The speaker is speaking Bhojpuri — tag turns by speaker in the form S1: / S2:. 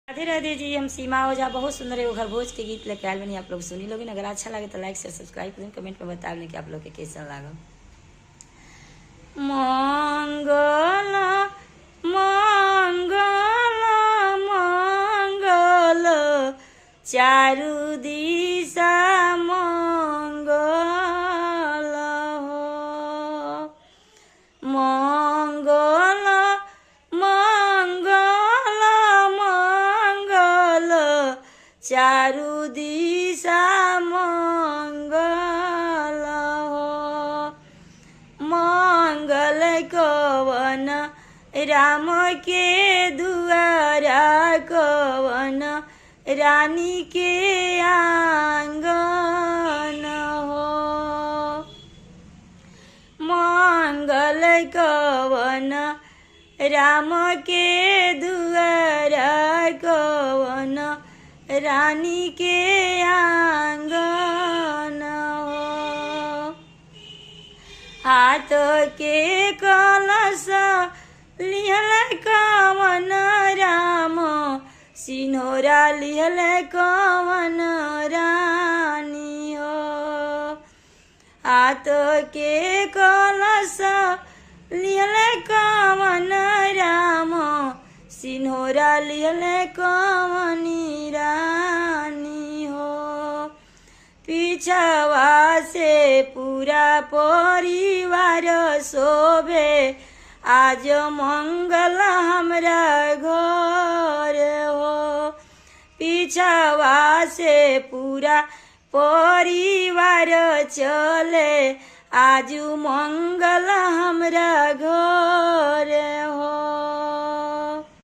S1: राधे राधे जी। हम सीमा ओझा बहुत सुंदर एगो घर भोज के गीत लेके आयल बनी। आप लोग सुनी लोगे, अगर अच्छा लगे तो लाइक शेयर सब्सक्राइब करें, कमेंट में बता दें कि आप लोग के कैसा लगा। मंगल मंगल मंगल चारु दिशा मंगल हो। मंगल मंगल मंगल चारु दिशा मंगल हो। मंगल कवन राम के दुआरा, कवन रानी के आंगन हो। मंगल कवन राम के दुआरा, कवन रानी के आंगन हो। हाथ के कलश लिहल कवन राम, सिनोरा लिहल कवन रानी हो। हाथ के कलश लिहल कवन राम, सिनोरा लिहल कवनी रानी हो। पिछवा से पूरा परिवार शोभे, आज मंगल हमरा घर हो। पिछवा से पूरा परिवार चले, आजू मंगल हमरा घर हो।